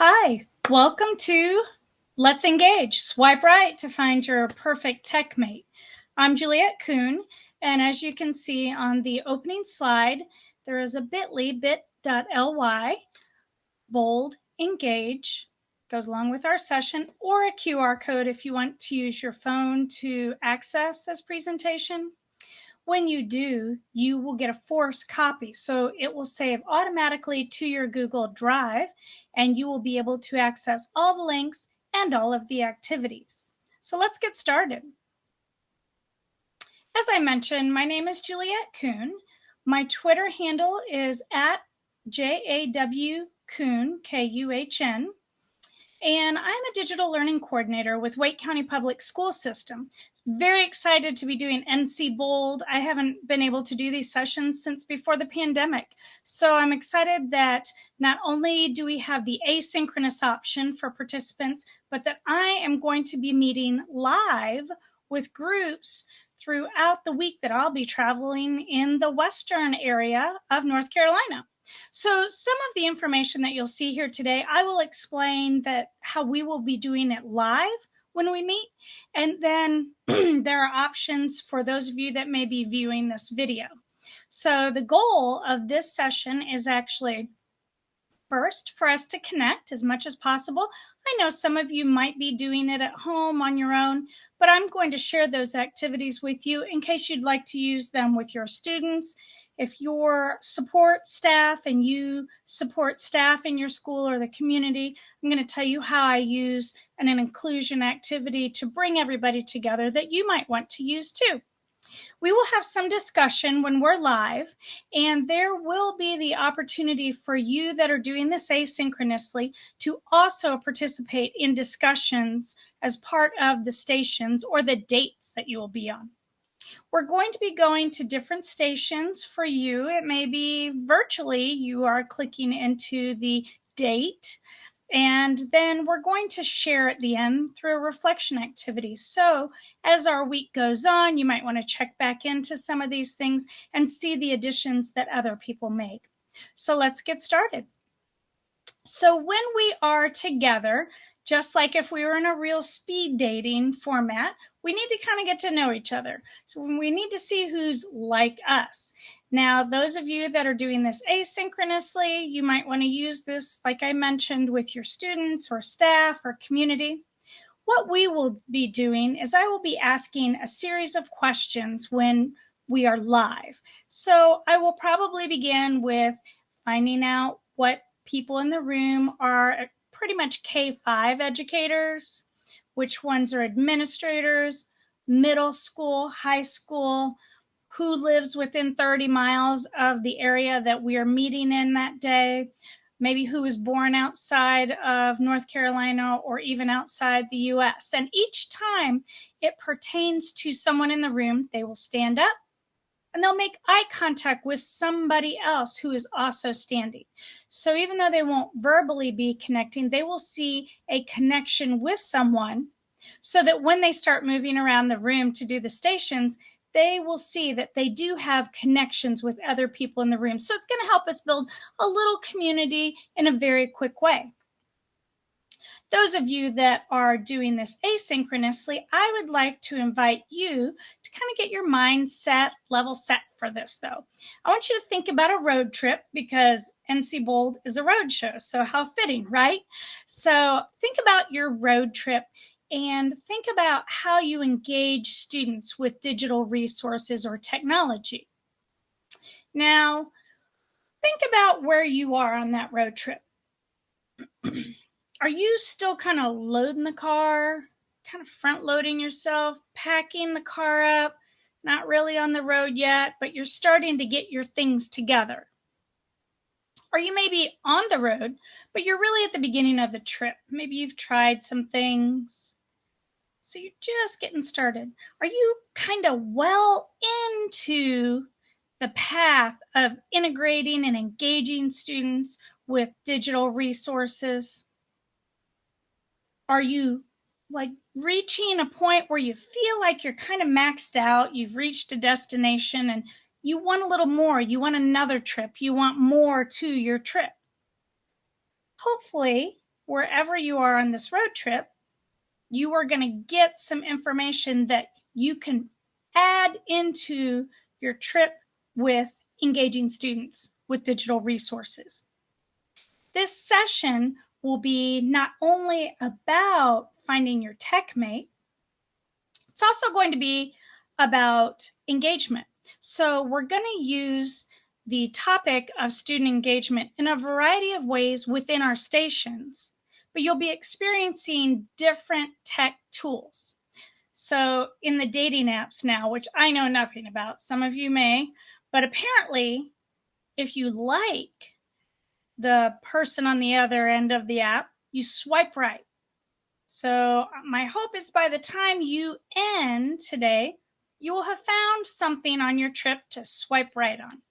Hi, welcome to Let's Engage. Swipe right to find your perfect tech mate. I'm Juliette Kuhn, and as you can see on the opening slide, there is a bit.ly, bit.ly, bold, engage, goes along with our session, or a QR code if you want to use your phone to access this presentation. When you do, you will get a forced copy. So it will save automatically to your Google Drive, and you will be able to access all the links and all of the activities. So let's get started. As I mentioned, my name is Juliette Kuhn. My Twitter handle is at JAWKuhn, Kuhn. And I'm a digital learning coordinator with Wake County Public School System. Very excited to be doing NCBOLD. I haven't been able to do these sessions since before the pandemic. So I'm excited that not only do we have the asynchronous option for participants, but that I am going to be meeting live with groups throughout the week that I'll be traveling in the western area of North Carolina. So some of the information that you'll see here today, I will explain that how we will be doing it live when we meet. And then there are options for those of you that may be viewing this video. So the goal of this session is actually first for us to connect as much as possible. I know some of you might be doing it at home on your own, but I'm going to share those activities with you in case you'd like to use them with your students. If you're support staff and you support staff in your school or the community, I'm going to tell you how I use an inclusion activity to bring everybody together that you might want to use too. We will have some discussion when we're live, and there will be the opportunity for you that are doing this asynchronously to also participate in discussions as part of the stations or the dates that you will be on. We're going to be going to different stations for you. It may be virtually you are clicking into the date, and then we're going to share at the end through a reflection activity. So as our week goes on, you might want to check back into some of these things and see the additions that other people make. So let's get started. So when we are together, just like if we were in a real speed dating format, we need to kind of get to know each other. So we need to see who's like us. Now, those of you that are doing this asynchronously, you might want to use this, like I mentioned, with your students or staff or community. What we will be doing is I will be asking a series of questions when we are live. So I will probably begin with finding out what people in the room are pretty much K-5 educators, which ones are administrators, middle school, high school, who lives within 30 miles of the area that we are meeting in that day, maybe who was born outside of North Carolina or even outside the U.S. And each time it pertains to someone in the room, they will stand up and they'll make eye contact with somebody else who is also standing. So even though they won't verbally be connecting, they will see a connection with someone so that when they start moving around the room to do the stations, they will see that they do have connections with other people in the room. So it's going to help us build a little community in a very quick way. Those of you that are doing this asynchronously, I would like to invite you to kind of get your mindset level set for this, though. I want you to think about a road trip because NCBOLD is a road show, so how fitting, right? So think about your road trip and think about how you engage students with digital resources or technology. Now, think about where you are on that road trip. Are you still kind of loading the car, kind of front loading yourself, packing the car up, not really on the road yet, but you're starting to get your things together? Or you may be on the road, but you're really at the beginning of the trip. Maybe you've tried some things, so you're just getting started. Are you kind of well into the path of integrating and engaging students with digital resources? Are you like reaching a point where you feel like you're kind of maxed out, you've reached a destination and you want a little more, you want another trip, you want more to your trip? Hopefully, wherever you are on this road trip, you are going to get some information that you can add into your trip with engaging students with digital resources. This session will be not only about finding your tech mate, it's also going to be about engagement. So we're going to use the topic of student engagement in a variety of ways within our stations, but you'll be experiencing different tech tools. So in the dating apps now, which I know nothing about, some of you may, but apparently if you like the person on the other end of the app, you swipe right. So my hope is by the time you end today, you will have found something on your trip to swipe right on.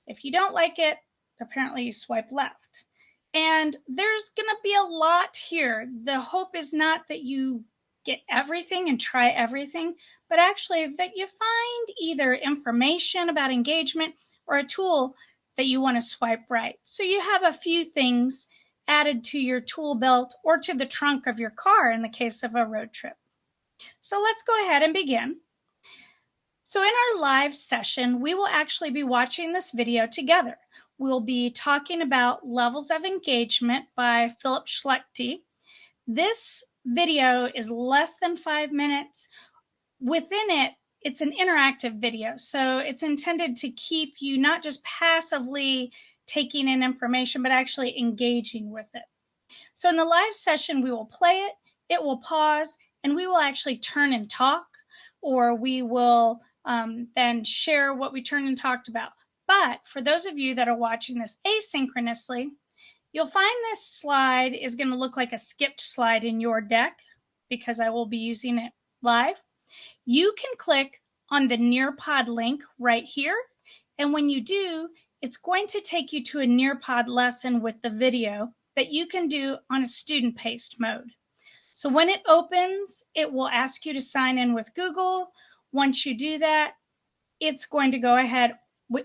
If you don't like it, apparently you swipe left. And there's going to be a lot here. The hope is not that you get everything and try everything, but actually that you find either information about engagement or a tool that you want to swipe right. So you have a few things added to your tool belt or to the trunk of your car in the case of a road trip. So let's go ahead and begin. So in our live session, we will actually be watching this video together. We'll be talking about Levels of Engagement by Philip Schlechte. This video is less than 5 minutes. Within it, it's an interactive video, so it's intended to keep you not just passively taking in information, but actually engaging with it. So in the live session, we will play it, it will pause, and we will actually turn and talk, or we will then share what we turned and talked about. But for those of you that are watching this asynchronously, you'll find this slide is going to look like a skipped slide in your deck because I will be using it live. You can click on the Nearpod link right here, and when you do, it's going to take you to a Nearpod lesson with the video that you can do on a student-paced mode. So when it opens, it will ask you to sign in with Google. Once you do that, it's going to go ahead,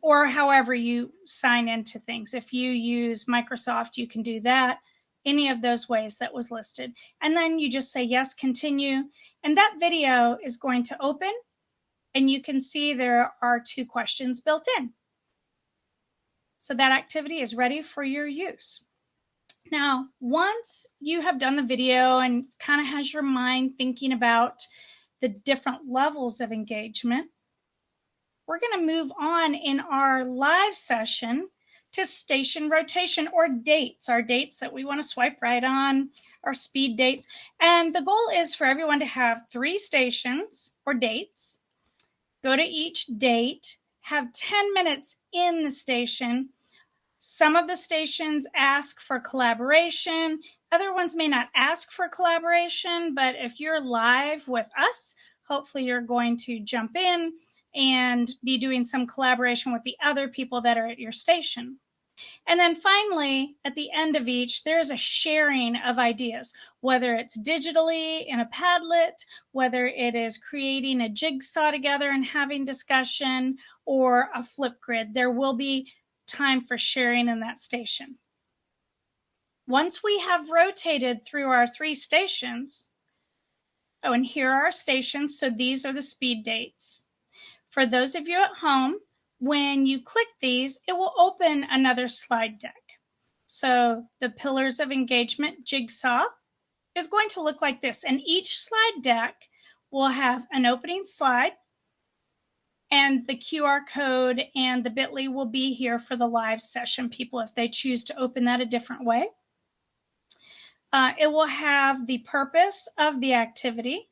or however you sign into things. If you use Microsoft, you can do that. Any of those ways that was listed. And then you just say, yes, continue. And that video is going to open, and you can see there are 2 questions built in. So that activity is ready for your use. Now, once you have done the video and kind of has your mind thinking about the different levels of engagement, we're going to move on in our live session to station rotation or dates, our dates that we want to swipe right on, our speed dates. And the goal is for everyone to have 3 stations or dates, go to each date, have 10 minutes in the station. Some of the stations ask for collaboration. Other ones may not ask for collaboration, but if you're live with us, hopefully you're going to jump in and be doing some collaboration with the other people that are at your station. And then finally, at the end of each, there's a sharing of ideas, whether it's digitally in a Padlet, whether it is creating a jigsaw together and having discussion, or a Flipgrid. There will be time for sharing in that station. Once we have rotated through our 3 stations, oh, and here are our stations, so these are the speed dates. For those of you at home, when you click these, it will open another slide deck. So the Pillars of Engagement jigsaw is going to look like this, and each slide deck will have an opening slide, and the QR code and the bit.ly will be here for the live session people if they choose to open that a different way. It will have the purpose of the activity,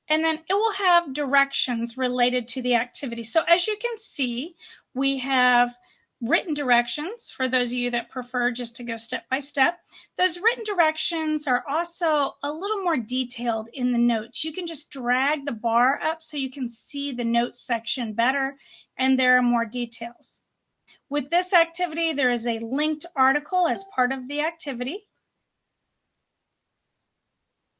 and then it will have directions related to the activity. So as you can see, we have written directions for those of you that prefer just to go step by step. Those written directions are also a little more detailed in the notes. You can just drag the bar up so you can see the notes section better, and there are more details. With this activity, there is a linked article as part of the activity.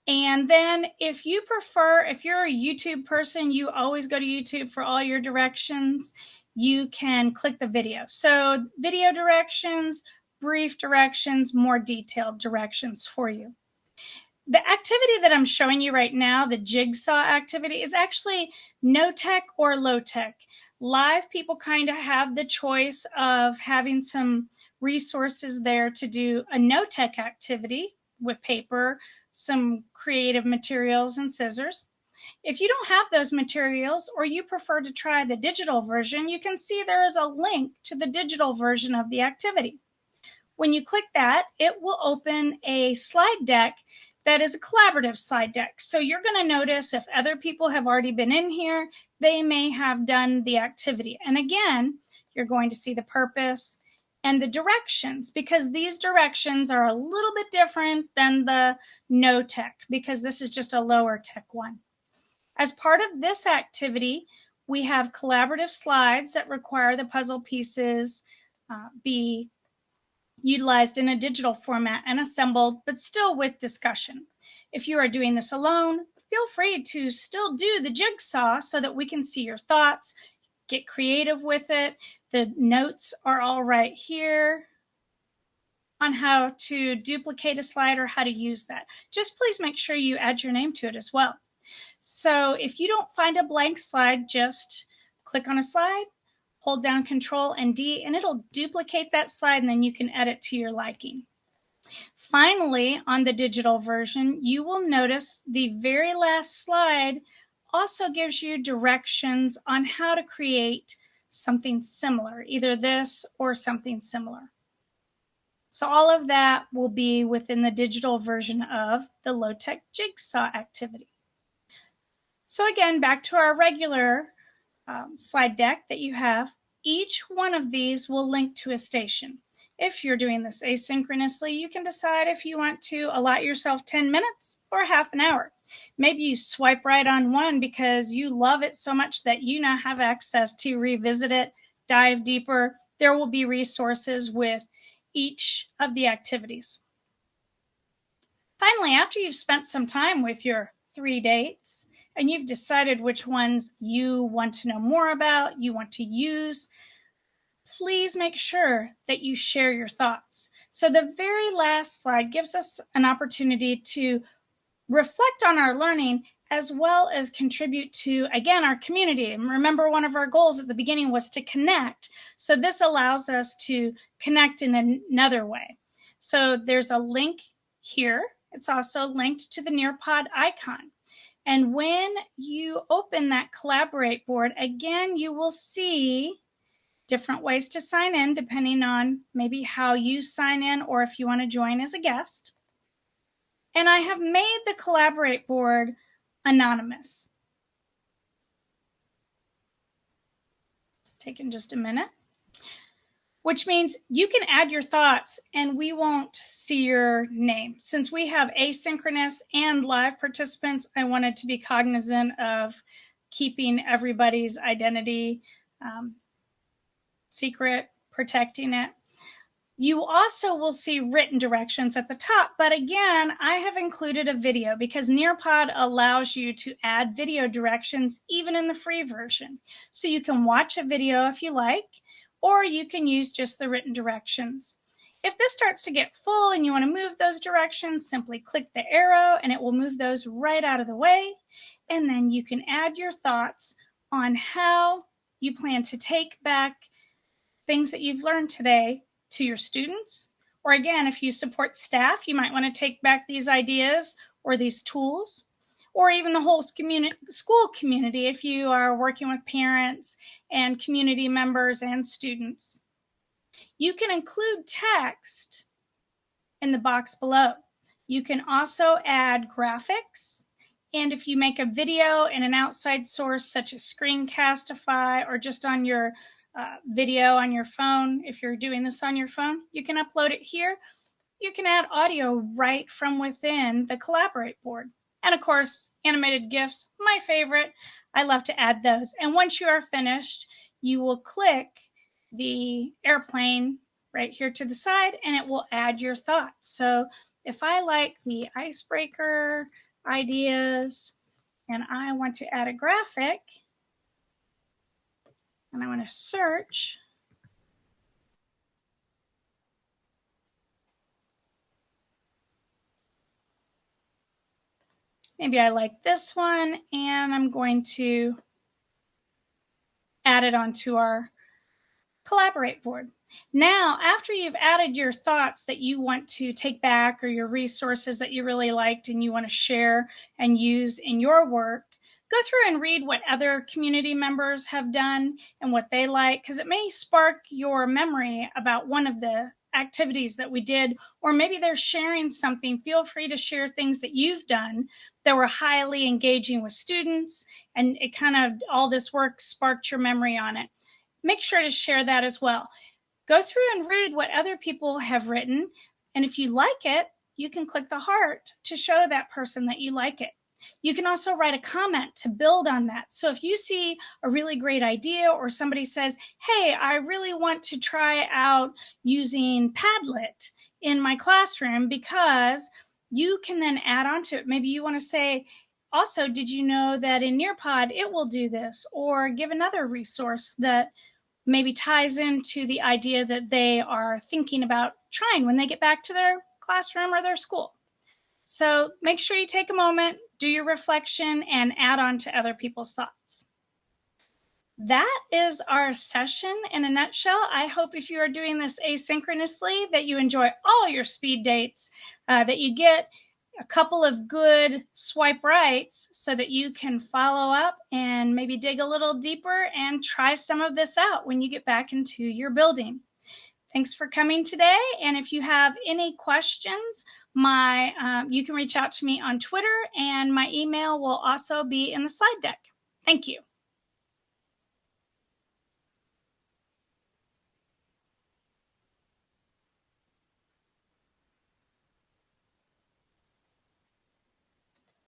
And then if you prefer, if you're a YouTube person, you always go to YouTube for all your directions, you can click the video. So video directions, brief directions, more detailed directions for you. The activity that I'm showing you right now, the jigsaw activity, is actually no tech or low tech. Live people kind of have the choice of having some resources there to do a no tech activity with paper, some creative materials, and scissors. If you don't have those materials or you prefer to try the digital version, you can see there is a link to the digital version of the activity. When you click that, it will open a slide deck that is a collaborative slide deck. So you're going to notice if other people have already been in here, they may have done the activity. And again, you're going to see the purpose and the directions, because these directions are a little bit different than the no tech, because this is just a lower tech one. As part of this activity, we have collaborative slides that require the puzzle pieces be utilized in a digital format and assembled, but still with discussion. If you are doing this alone, feel free to still do the jigsaw so that we can see your thoughts, get creative with it. The notes are all right here on how to duplicate a slide or how to use that. Just please make sure you add your name to it as well. So if you don't find a blank slide, just click on a slide, hold down Control and D, and it'll duplicate that slide, and then you can edit to your liking. Finally, on the digital version, you will notice the very last slide also gives you directions on how to create something similar, either this or something similar. So all of that will be within the digital version of the low-tech jigsaw activity. So again, back to our regular slide deck that you have. Each one of these will link to a station. If you're doing this asynchronously, you can decide if you want to allot yourself 10 minutes or half an hour. Maybe you swipe right on one because you love it so much that you now have access to revisit it, dive deeper. There will be resources with each of the activities. Finally, after you've spent some time with your 3 dates, and you've decided which ones you want to know more about, you want to use, please make sure that you share your thoughts. So the very last slide gives us an opportunity to reflect on our learning as well as contribute to, again, our community. And remember, one of our goals at the beginning was to connect. So this allows us to connect in another way. So there's a link here. It's also linked to the Nearpod icon. And when you open that Collaborate board, again, you will see different ways to sign in depending on maybe how you sign in or if you want to join as a guest. And I have made the Collaborate board anonymous. Taking just a minute. Which means you can add your thoughts and we won't see your name. Since we have asynchronous and live participants, I wanted to be cognizant of keeping everybody's identity secret, protecting it. You also will see written directions at the top, but again, I have included a video because Nearpod allows you to add video directions even in the free version. So you can watch a video if you like, or you can use just the written directions. If this starts to get full and you want to move those directions, simply click the arrow and it will move those right out of the way. And then you can add your thoughts on how you plan to take back things that you've learned today to your students. Or again, if you support staff, you might want to take back these ideas or these tools, or even the whole school community if you are working with parents and community members and students. You can include text in the box below. You can also add graphics. And if you make a video in an outside source such as Screencastify or just on your video on your phone, if you're doing this on your phone, you can upload it here. You can add audio right from within the Collaborate board. And of course, animated GIFs, my favorite. I love to add those. And once you are finished, you will click the airplane right here to the side, and it will add your thoughts. So if I like the icebreaker ideas and I want to add a graphic and I want to search, maybe I like this one, and I'm going to add it onto our Collaborate board. Now, after you've added your thoughts that you want to take back or your resources that you really liked and you want to share and use in your work, go through and read what other community members have done and what they like, because it may spark your memory about one of the activities that we did, or maybe they're sharing something. Feel free to share things that you've done that were highly engaging with students, and it kind of, all this work sparked your memory on it. Make sure to share that as well. Go through and read what other people have written, and if you like it, you can click the heart to show that person that you like it. You can also write a comment to build on that. So if you see a really great idea, or somebody says, hey, I really want to try out using Padlet in my classroom, because you can then add on to it. Maybe you want to say, also, did you know that in Nearpod it will do this? Or give another resource that maybe ties into the idea that they are thinking about trying when they get back to their classroom or their school. So make sure you take a moment, do your reflection, and add on to other people's thoughts. That is our session in a nutshell. I hope if you are doing this asynchronously that you enjoy all your speed dates, that you get a couple of good swipe rights so that you can follow up and maybe dig a little deeper and try some of this out when you get back into your building. Thanks for coming today. And if you have any questions, you can reach out to me on Twitter, and my email will also be in the slide deck. Thank you.